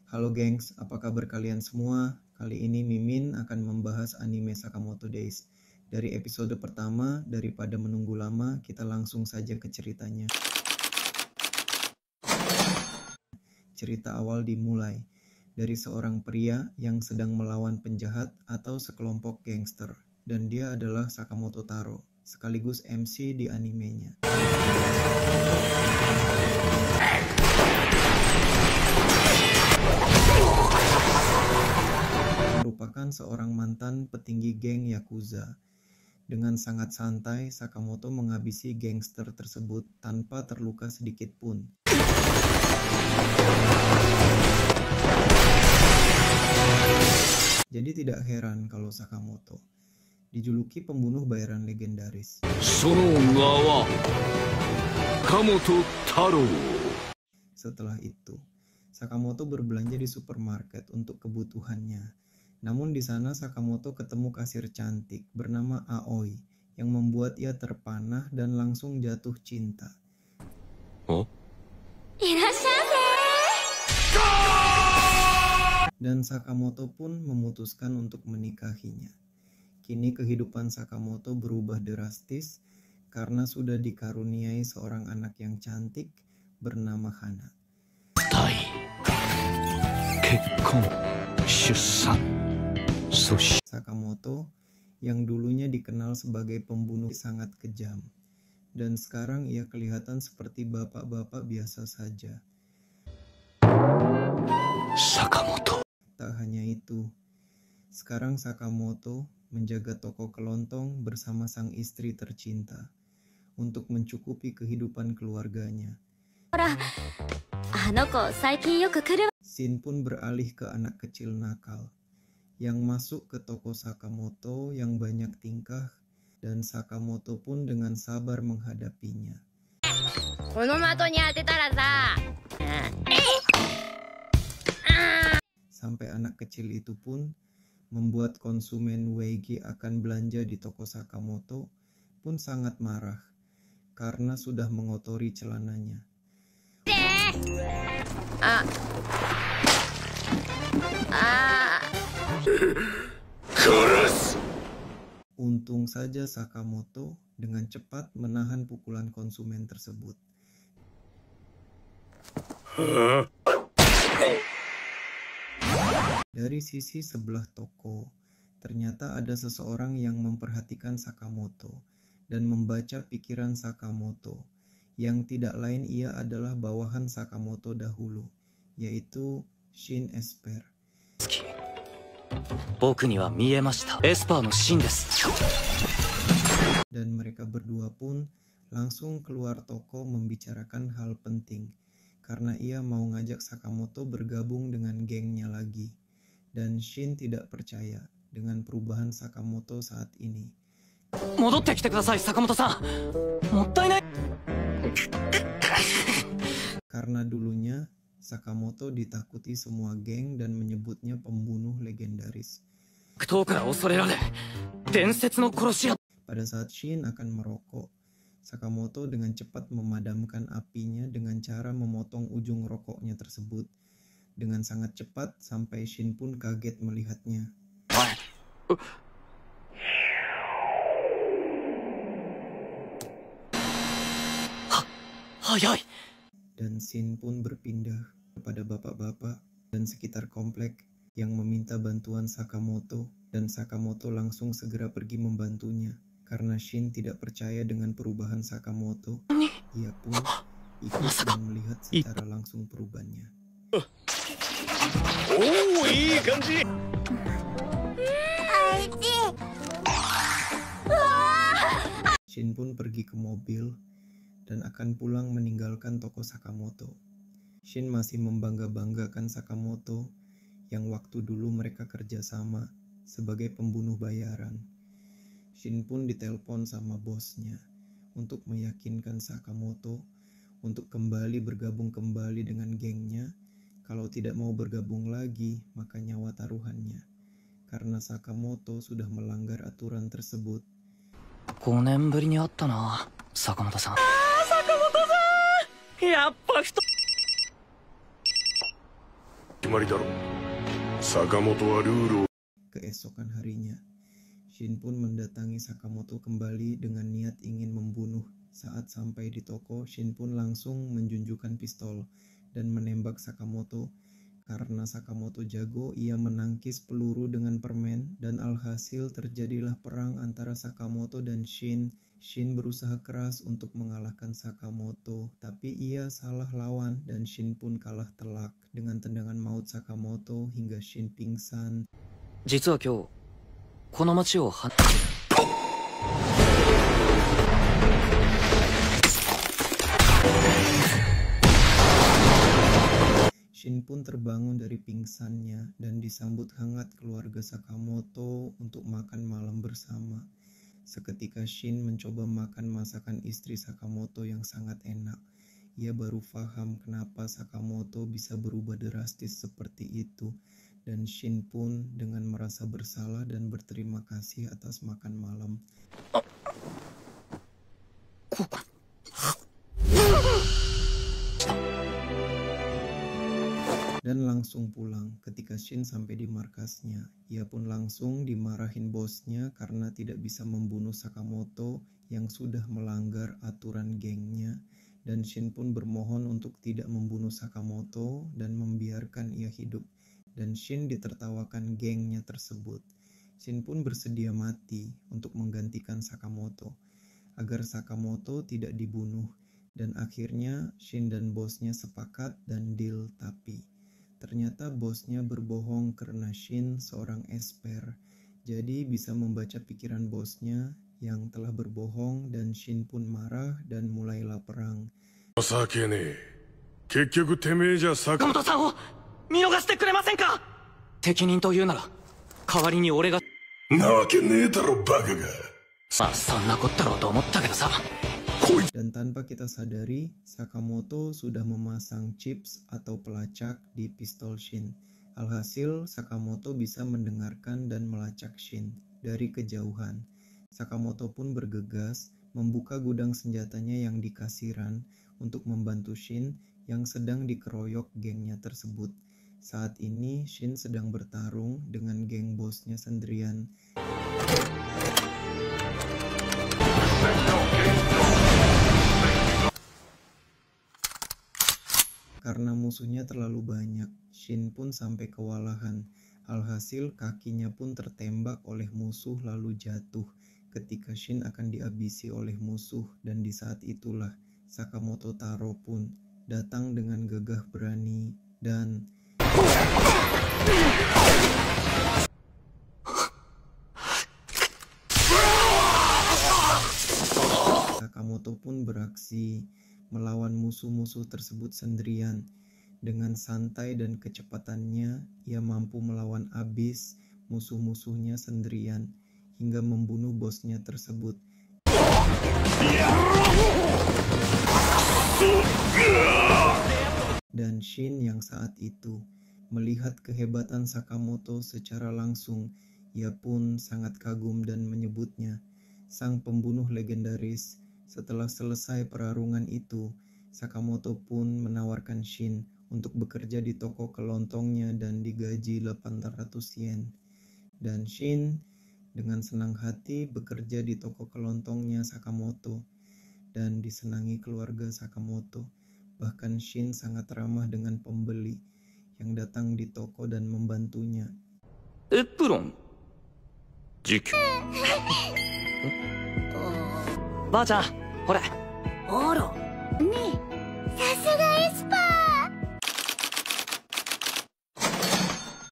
Halo gengs, apa kabar kalian semua? Kali ini Mimin akan membahas anime Sakamoto Days. Dari episode pertama, daripada menunggu lama, kita langsung saja ke ceritanya. Cerita awal dimulai dari seorang pria yang sedang melawan penjahat atau sekelompok gangster. Dan dia adalah Sakamoto Taro, sekaligus MC di animenya. Merupakan seorang mantan petinggi geng Yakuza. Dengan sangat santai, Sakamoto menghabisi gangster tersebut tanpa terluka sedikit pun. Jadi tidak heran kalau Sakamoto dijuluki pembunuh bayaran legendaris. Setelah itu, Sakamoto berbelanja di supermarket untuk kebutuhannya. Namun di sana Sakamoto ketemu kasir cantik bernama Aoi yang membuat ia terpanah dan langsung jatuh cinta. Dan Sakamoto pun memutuskan untuk menikahinya. Kini kehidupan Sakamoto berubah drastis karena sudah dikaruniai seorang anak yang cantik bernama Hana. Sakamoto yang dulunya dikenal sebagai pembunuh sangat kejam, dan sekarang ia kelihatan seperti bapak-bapak biasa saja. Sakamoto. Tak hanya itu, sekarang Sakamoto menjaga toko kelontong bersama sang istri tercinta untuk mencukupi kehidupan keluarganya. Shin pun beralih ke anak kecil nakal yang masuk ke toko Sakamoto yang banyak tingkah, dan Sakamoto pun dengan sabar menghadapinya. Sampai anak kecil itu pun membuat konsumen Weigi akan belanja di toko Sakamoto pun sangat marah karena sudah mengotori celananya. Untung saja Sakamoto dengan cepat menahan pukulan konsumen tersebut. Dari sisi sebelah toko, ternyata ada seseorang yang memperhatikan Sakamoto dan membaca pikiran Sakamoto, yang tidak lain ia adalah bawahan Sakamoto dahulu, yaitu Shin Esper. Dan mereka berdua pun langsung keluar toko membicarakan hal penting, karena ia mau ngajak Sakamoto bergabung dengan gengnya lagi. Dan Shin tidak percaya dengan perubahan Sakamoto saat ini. Karena dulunya Sakamoto ditakuti semua geng dan menyebutnya pembunuh legendaris. Pada saat Shin akan merokok, Sakamoto dengan cepat memadamkan apinya dengan cara memotong ujung rokoknya tersebut dengan sangat cepat sampai Shin pun kaget melihatnya. Dan Shin pun berpindah kepada bapak-bapak dan sekitar komplek yang meminta bantuan Sakamoto, dan Sakamoto langsung segera pergi membantunya karena Shin tidak percaya dengan perubahan Sakamoto. Ia pun ikut dan melihat secara langsung perubahannya. Shin pun pergi ke mobil dan akan pulang meninggalkan toko Sakamoto. Shin masih membangga-banggakan Sakamoto yang waktu dulu mereka kerjasama sebagai pembunuh bayaran. Shin pun ditelepon sama bosnya untuk meyakinkan Sakamoto untuk kembali bergabung kembali dengan gengnya. Kalau tidak mau bergabung lagi, maka nyawa taruhannya. Karena Sakamoto sudah melanggar aturan tersebut. 5年ぶりに会ったな、坂本さん。坂本さん、やっぱ Keesokan harinya, Shin pun mendatangi Sakamoto kembali dengan niat ingin membunuh. Saat sampai di toko, Shin pun langsung menjunjukkan pistol dan menembak Sakamoto. Karena Sakamoto jago, ia menangkis peluru dengan permen dan alhasil terjadilah perang antara Sakamoto dan Shin. Shin berusaha keras untuk mengalahkan Sakamoto, tapi ia salah lawan dan Shin pun kalah telak dengan tendangan maut Sakamoto hingga Shin pingsan. 実は今日この街をShin pun terbangun dari pingsannya dan disambut hangat keluarga Sakamoto untuk makan malam bersama. Seketika Shin mencoba makan masakan istri Sakamoto yang sangat enak. Ia baru paham kenapa Sakamoto bisa berubah drastis seperti itu. Dan Shin pun dengan merasa bersalah dan berterima kasih atas makan malam. Dan langsung pulang. Ketika Shin sampai di markasnya, ia pun langsung dimarahin bosnya karena tidak bisa membunuh Sakamoto yang sudah melanggar aturan gengnya. Dan Shin pun bermohon untuk tidak membunuh Sakamoto dan membiarkan ia hidup. Dan Shin ditertawakan gengnya tersebut. Shin pun bersedia mati untuk menggantikan Sakamoto agar Sakamoto tidak dibunuh. Dan akhirnya Shin dan bosnya sepakat dan deal, tapi ternyata bosnya berbohong karena Shin seorang esper. Jadi bisa membaca pikiran bosnya yang telah berbohong dan Shin pun marah dan mulailah perang. Sakamoto-sanを見逃してくれませんか。適任というなら代わりに俺が。なわけねえだろバカが。まあそんなこったろうと思ったけどさ。Dan tanpa kita sadari, Sakamoto sudah memasang chips atau pelacak di pistol Shin. Alhasil, Sakamoto bisa mendengarkan dan melacak Shin dari kejauhan. Sakamoto pun bergegas membuka gudang senjatanya yang di kasiran untuk membantu Shin yang sedang dikeroyok gengnya tersebut. Saat ini, Shin sedang bertarung dengan geng bosnya sendirian. Karena musuhnya terlalu banyak, Shin pun sampai kewalahan. Alhasil kakinya pun tertembak oleh musuh lalu jatuh ketika Shin akan dihabisi oleh musuh. Dan di saat itulah Sakamoto Taro pun datang dengan gagah berani dan Sakamoto pun beraksi melawan musuh-musuh tersebut sendirian. Dengan santai dan kecepatannya, ia mampu melawan abis musuh-musuhnya sendirian hingga membunuh bosnya tersebut. Dan Shin yang saat itu melihat kehebatan Sakamoto secara langsung, ia pun sangat kagum dan menyebutnya sang pembunuh legendaris. Setelah selesai perarungan itu, Sakamoto pun menawarkan Shin untuk bekerja di toko kelontongnya dan digaji 800 yen. Dan Shin dengan senang hati bekerja di toko kelontongnya Sakamoto dan disenangi keluarga Sakamoto. Bahkan Shin sangat ramah dengan pembeli yang datang di toko dan membantunya. Epron? Jik. ばあちゃん、ほれ。あら。ねえ、さすが